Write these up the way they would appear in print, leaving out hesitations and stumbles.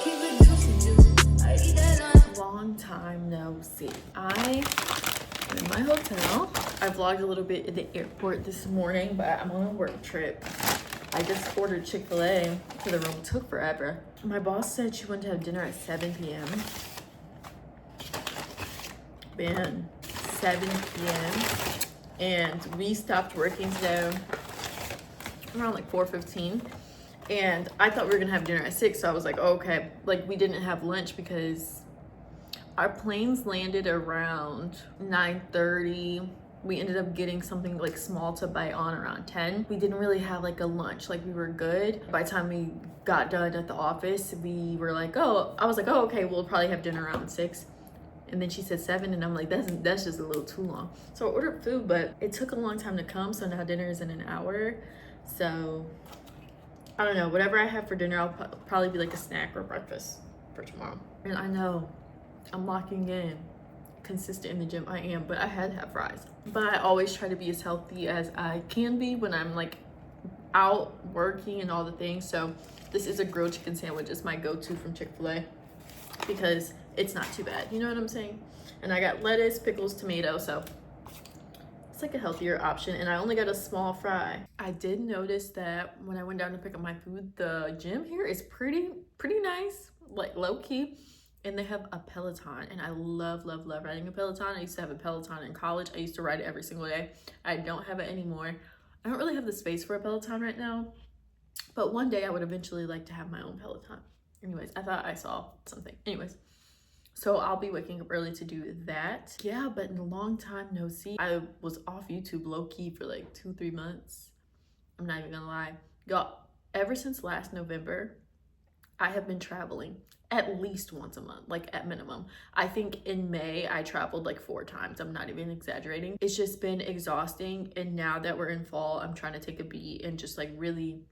keep it juicy. I eat that long time no see. I am in my hotel. I vlogged a little bit at the airport this morning, but I'm on a work trip. I just ordered Chick-fil-A to the room. It took forever. My boss said she wanted to have dinner at 7 p.m. Man, 7 p.m. And we stopped working today around like 4:15. And I thought we were gonna have dinner at 6, so I was like, oh, okay. Like, we didn't have lunch because our planes landed around 9:30. We ended up getting something like small to bite on around 10. We didn't really have like a lunch, like we were good. By the time we got done at the office, we were like, oh, I was like, oh, okay, we'll probably have dinner around 6. And then she said 7, and I'm like, that's just a little too long. So I ordered food, but it took a long time to come, so now dinner is in an hour. So I don't know, whatever I have for dinner, I'll probably be like a snack or breakfast for tomorrow. And I know I'm locking in consistent in the gym. I am, but I had to have fries. But I always try to be as healthy as I can be when I'm like out working and all the things. So this is a grilled chicken sandwich. It's my go-to from Chick-fil-A because it's not too bad. You know what I'm saying? And I got lettuce, pickles, tomato. So it's like a healthier option, and I only got a small fry. I did notice that when I went down to pick up my food, the gym here is pretty nice, like low-key, and they have a Peloton, and I love riding a Peloton. I used to have a Peloton in college. I used to ride it every single day. I don't have it anymore. I don't really have the space for a Peloton right now, but one day I would eventually like to have my own Peloton. Anyways, I thought I saw something. Anyways, so I'll be waking up early to do that. Yeah, but in a long time no see. I was off YouTube low-key for like 2-3 months. I'm not even gonna lie. Y'all, ever since last November, I have been traveling at least once a month, like at minimum. I think in May, I traveled like 4 times. I'm not even exaggerating. It's just been exhausting. And now that we're in fall, I'm trying to take a beat and just like really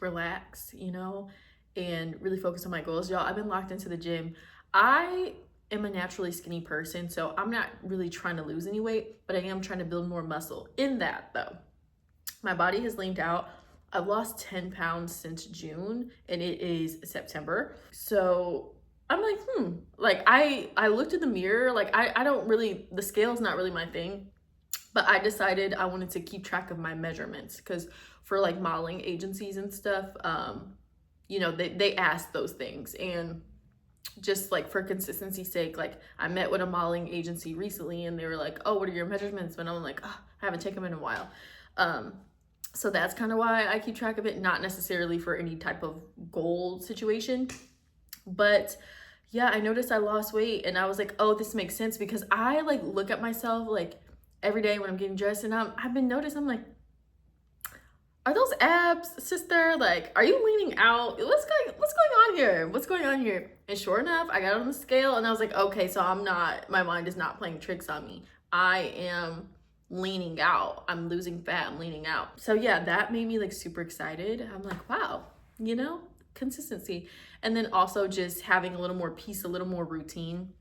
relax, you know, and really focus on my goals. Y'all, I've been locked into the gym. I am a naturally skinny person, so I'm not really trying to lose any weight, but I am trying to build more muscle. In that though, my body has leaned out. I've lost 10 pounds since June, and it is September. So I'm like, like I looked in the mirror, like I don't really, the scale's not really my thing, but I decided I wanted to keep track of my measurements because for like modeling agencies and stuff, you know, they ask those things. And just like for consistency's sake, like I met with a modeling agency recently and they were like, oh, what are your measurements? But I'm like, oh, I haven't taken them in a while. So that's kind of why I keep track of it, not necessarily for any type of goal situation. But yeah, I noticed I lost weight and I was like, oh, this makes sense because I like look at myself like every day when I'm getting dressed and I've been noticing, I'm like, are those abs, sister? Like, are you leaning out? What's going on here? What's going on here? And sure enough, I got on the scale and I was like, okay, so my mind is not playing tricks on me. I am leaning out. I'm losing fat. I'm leaning out. So yeah, that made me like super excited. I'm like, wow, you know, consistency. And then also just having a little more peace, a little more routine.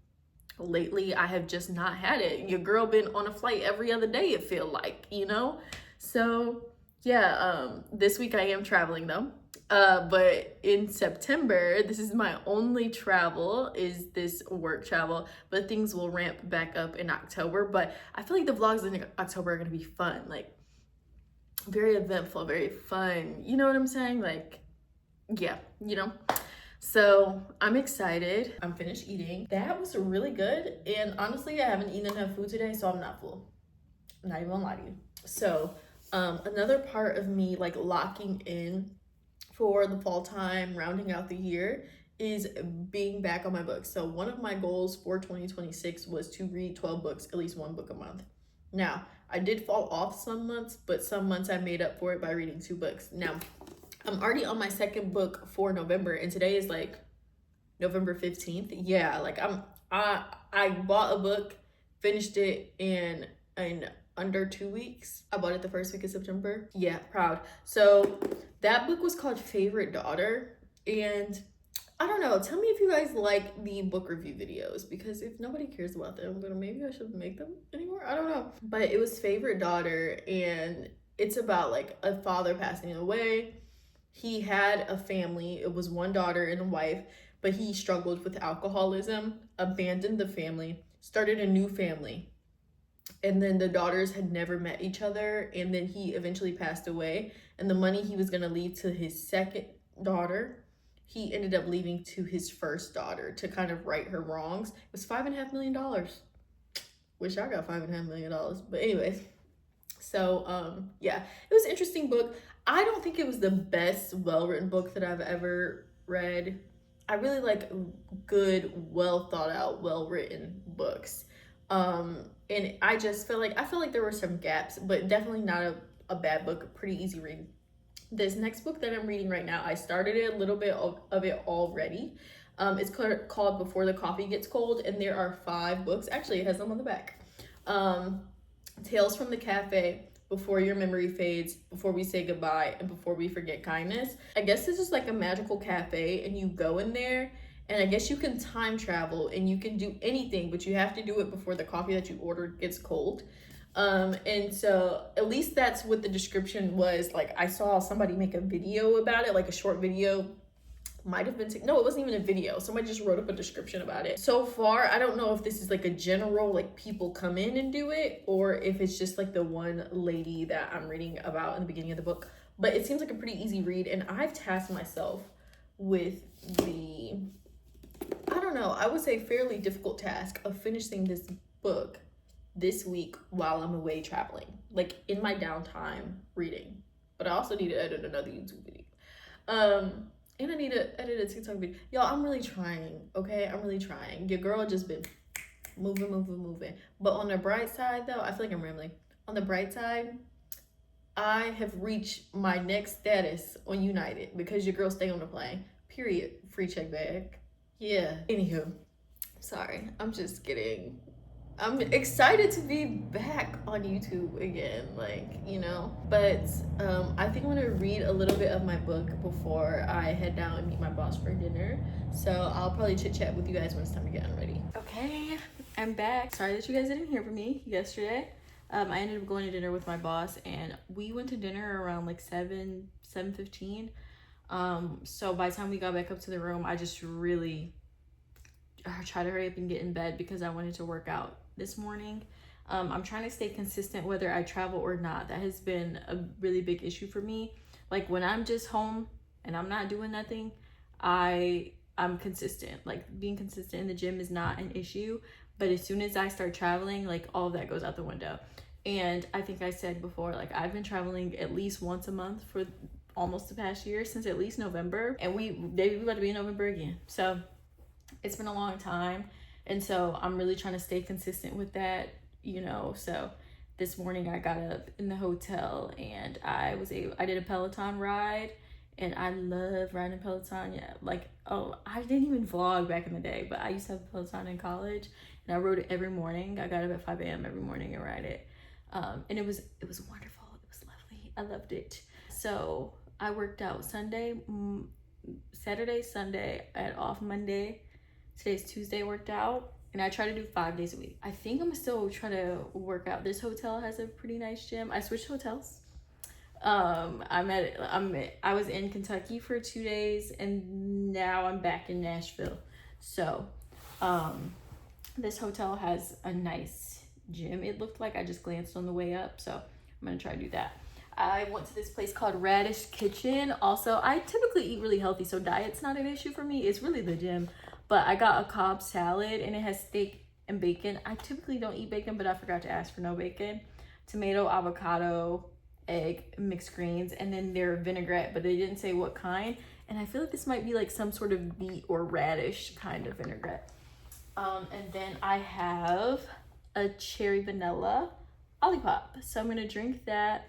Lately, I have just not had it. Your girl been on a flight every other day, it feel like, you know? So yeah, this week I am traveling though. But in September, this is my only travel, is this work travel, but things will ramp back up in October. But I feel like the vlogs in October are gonna be fun, like very eventful, very fun. You know what I'm saying? Like, yeah, you know? So I'm excited. I'm finished eating. That was really good. And honestly, I haven't eaten enough food today, so I'm not full. I'm not even gonna lie to you. So another part of me like locking in for the fall time, rounding out the year, is being back on my books. So one of my goals for 2026 was to read 12 books, at least 1 book a month. Now, I did fall off some months, but some months I made up for it by reading 2 books. Now, I'm already on my 2nd book for November, and today is like November 15th. Yeah, like I bought a book, finished it in under 2 weeks. I bought it the 1st week of September. Yeah, proud. So that book was called Favorite Daughter. And I don't know, tell me if you guys like the book review videos, because if nobody cares about them, then maybe I shouldn't make them anymore. I don't know. But it was Favorite Daughter, and it's about like a father passing away. He had a family. It was 1 daughter and a wife, but he struggled with alcoholism, abandoned the family, started a new family, and then the daughters had never met each other, and then he eventually passed away, and the money he was going to leave to his second daughter, he ended up leaving to his first daughter to kind of right her wrongs. It was $5.5 million. Wish I got $5.5 million, but anyways. So yeah, it was an interesting book. I don't think it was the best well-written book that I've ever read. I really like good, well thought out, well-written books. And I just feel like there were some gaps, but definitely not a bad book, a pretty easy read. This next book that I'm reading right now, I started a little bit of it already. It's called Before the Coffee Gets Cold, and there are 5 books. Actually, it has them on the back. Tales from the Cafe, Before Your Memory Fades, Before We Say Goodbye, and Before We Forget Kindness. I guess this is like a magical cafe, and you go in there, and I guess you can time travel, and you can do anything, but you have to do it before the coffee that you ordered gets cold. And so at least that's what the description was. Like, I saw somebody make a video about it, like a short video. Might have been no, it wasn't even a video. Somebody just wrote up a description about it. So far, I don't know if this is like a general, like people come in and do it, or if it's just like the one lady that I'm reading about in the beginning of the book. But it seems like a pretty easy read, and I've tasked myself with the, I don't know, I would say fairly difficult task of finishing this book this week while I'm away traveling, like in my downtime reading. But I also need to edit another YouTube video. And I need to edit a TikTok video. Y'all, I'm really trying, okay? I'm really trying. Your girl just been moving. But on the bright side, though, I feel like I'm rambling. On the bright side, I have reached my next status on United because your girl stay on the plane. Period. Free check bag. Yeah. Anywho, sorry. I'm just kidding. I'm excited to be back on YouTube again, like, you know. But I think I'm gonna read a little bit of my book before I head down and meet my boss for dinner. So I'll probably chit chat with you guys when it's time to get ready. Okay, I'm back. Sorry that you guys didn't hear from me yesterday. I ended up going to dinner with my boss, and we went to dinner around like 7:15. So by the time we got back up to the room, I just really tried to hurry up and get in bed because I wanted to work out this morning. I'm trying to stay consistent whether I travel or not. That has been a really big issue for me. Like when I'm just home and I'm not doing nothing, I'm consistent. Like being consistent in the gym is not an issue, but as soon as I start traveling, like all of that goes out the window. And I think I said before, like I've been traveling at least once a month for almost the past year, since at least November, and we about to be in November again. So it's been a long time, and so I'm really trying to stay consistent with that, you know. So this morning I got up in the hotel and I did a Peloton ride, and I love riding Peloton. Yeah, like, oh, I didn't even vlog back in the day, but I used to have a Peloton in college, and I rode it every morning. I got up at 5 a.m. every morning and ride it. And it was wonderful. It was lovely. I loved it. So I worked out Saturday, Sunday. I had off Monday. Today's Tuesday, worked out, and I try to do 5 days a week. I think I'm still trying to work out. This hotel has a pretty nice gym. I switched hotels. I was in Kentucky for 2 days, and now I'm back in Nashville. So this hotel has a nice gym, it looked like. I just glanced on the way up, so I'm gonna try to do that. I went to this place called Radish Kitchen. Also, I typically eat really healthy, so diet's not an issue for me. It's really the gym. But I got a Cobb salad, and it has steak and bacon. I typically don't eat bacon, but I forgot to ask for no bacon. Tomato, avocado, egg, mixed greens, and then their vinaigrette, but they didn't say what kind. And I feel like this might be like some sort of beet or radish kind of vinaigrette. And then I have a cherry vanilla Olipop. So I'm gonna drink that,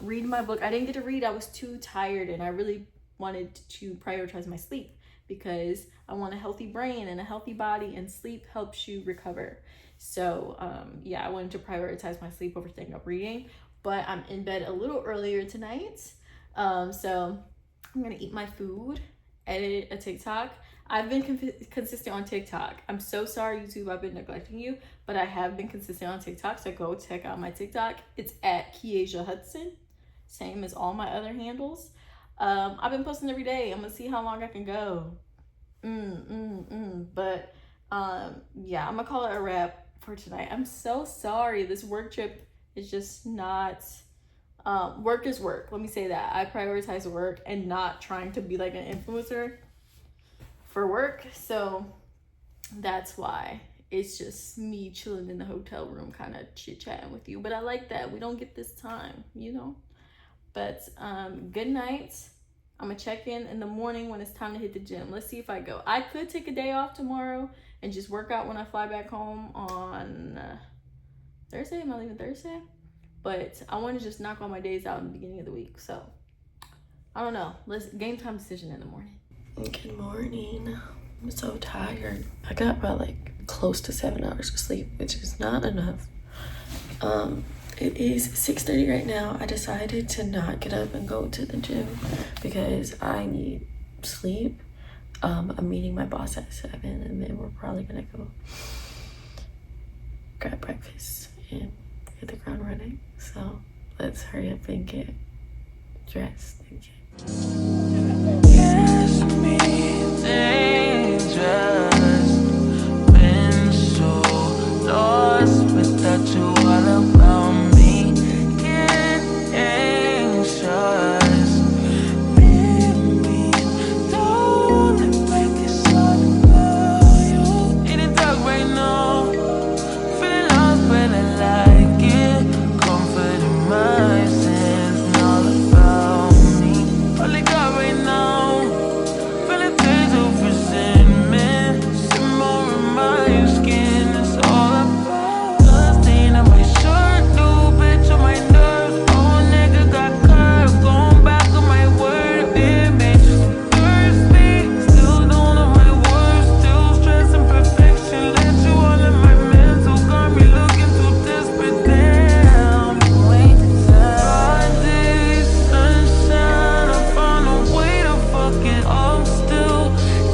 read my book. I didn't get to read, I was too tired, and I really wanted to prioritize my sleep because I want a healthy brain and a healthy body, and sleep helps you recover. So yeah, I wanted to prioritize my sleep over staying up reading, but I'm in bed a little earlier tonight. So I'm gonna eat my food, edit a TikTok. I've been consistent on TikTok. I'm so sorry, YouTube, I've been neglecting you, but I have been consistent on TikTok, so go check out my TikTok. It's at Kiesha Hudson, same as all my other handles. I've been posting every day. I'm gonna see how long I can go. But yeah, I'm gonna call it a wrap for tonight. I'm so sorry. This work trip is just not. Work is work. Let me say that. I prioritize work and not trying to be like an influencer for work. So that's why it's just me chilling in the hotel room, kind of chit chatting with you. But I like that. We don't get this time, you know. But good night. I'm gonna check in the morning when it's time to hit the gym. Let's see if I go. I could take a day off tomorrow and just work out when I fly back home on Thursday. Am I leaving Thursday? But I want to just knock all my days out in the beginning of the week. So I don't know. Let's game time decision in the morning. Good morning. I'm so tired. I got about like close to 7 hours of sleep, which is not enough. It is 6:30 right now. I decided to not get up and go to the gym because I need sleep. I'm meeting my boss at 7, and then we're probably gonna go grab breakfast and hit the ground running. So let's hurry up and get dressed and get. Yes, me dangerous. Been so lost without you all about me. Get anxious. Leave me alone and make it all about you. In the dark right now, feeling lost but I like it. Comfort in my sense and all about me. All I got right now, feeling things of resentment. Some more in my skin, it's all about. Blood stain on my shirt, new bitch on my nerves. Old nigga got curved, going back on my word. Been bitch, thirsty, still don't know my words. Still stressing perfection, let you all in my mental. Got me looking too desperate, damn. Wait till days, sunshine, I found a way to fuck it up. Still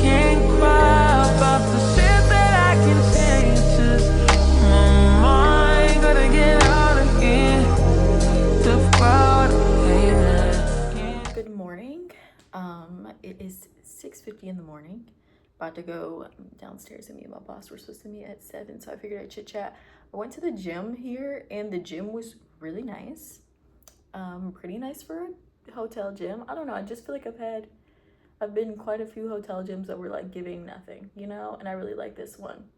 can't cry about the shit that I can change. Just my mind, gotta get out of here. The crowd, Good morning. It is 6:50 in the morning. About to go downstairs and meet my boss. We're supposed to meet at 7, so I figured I'd chit chat. I went to the gym here, and the gym was really nice. Pretty nice for a hotel gym. I don't know. I just feel like I've been quite a few hotel gyms that were like giving nothing, you know, and I really like this one.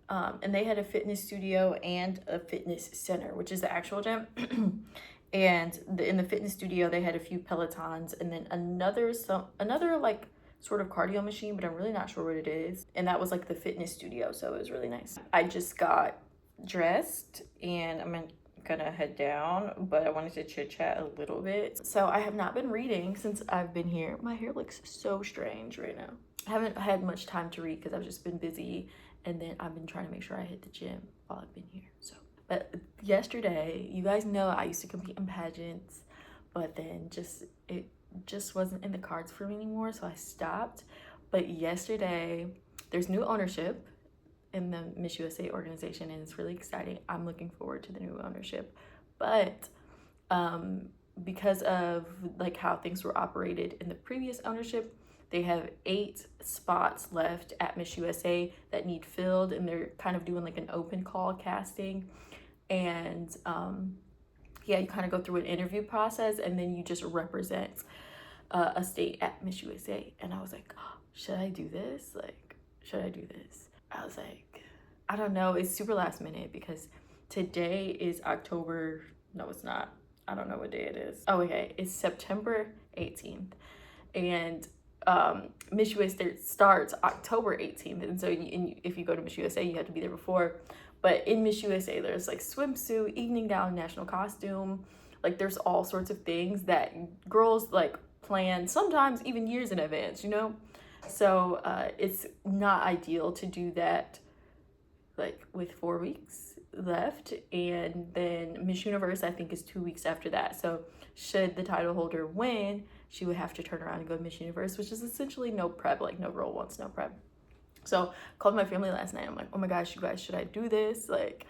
And they had a fitness studio and a fitness center, which is the actual gym. And in the fitness studio, they had a few Pelotons and then another like sort of cardio machine, but I'm really not sure what it is. And that was like the fitness studio, so it was really nice. I just got dressed and I'm gonna head down, but I wanted to chit chat a little bit. So I have not been reading since I've been here. My hair looks so strange right now. I haven't had much time to read because I've just been busy, and then I've been trying to make sure I hit the gym while I've been here. So, but yesterday, you guys know I used to compete in pageants, but then it just wasn't in the cards for me anymore, so I stopped. But yesterday, there's new ownership in the Miss USA organization, and it's really exciting. I'm looking forward to the new ownership. But because of like how things were operated in the previous ownership, they have 8 spots left at Miss USA that need filled, and they're kind of doing like an open call casting. And yeah, you kind of go through an interview process, and then you just represent a state at Miss USA. And I was like, oh, should I do this? Like, should I do this? I was like, I don't know. It's super last minute because today is October. No, it's not. I don't know what day it is. Oh, okay. It's September 18th. And Miss USA starts October 18th. And so if you go to Miss USA, you have to be there before. But in Miss USA, there's like swimsuit, evening gown, national costume. Like there's all sorts of things that girls like plan sometimes even years in advance, you know? So it's not ideal to do that like with 4 weeks left. And then Miss Universe, I think, is 2 weeks after that. So should the title holder win, she would have to turn around and go to Miss Universe, which is essentially no prep. Like no girl wants no prep. So I called my family last night. I'm like, oh my gosh, you guys, should I do this? Like,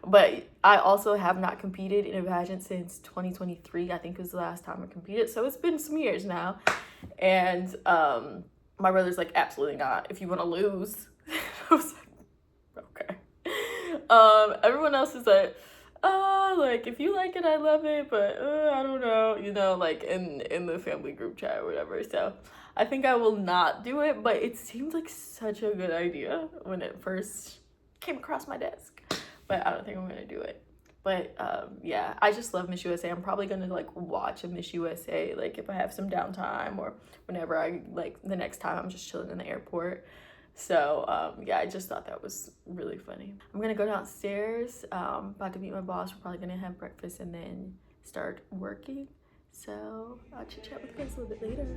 but I also have not competed in a pageant since 2023. I think was the last time I competed. So it's been some years now. And My brother's like, absolutely not. If you want to lose. I was like, okay. Everyone else is like, if you like it, I love it, but I don't know, you know, like in the family group chat or whatever. So I think I will not do it, but it seemed like such a good idea when it first came across my desk. But I don't think I'm gonna do it. But yeah, I just love Miss USA. I'm probably gonna like watch a Miss USA, like if I have some downtime or whenever I, like the next time I'm just chilling in the airport. So yeah, I just thought that was really funny. I'm gonna go downstairs, about to meet my boss. We're probably gonna have breakfast and then start working. So I'll chit chat with you guys a little bit later.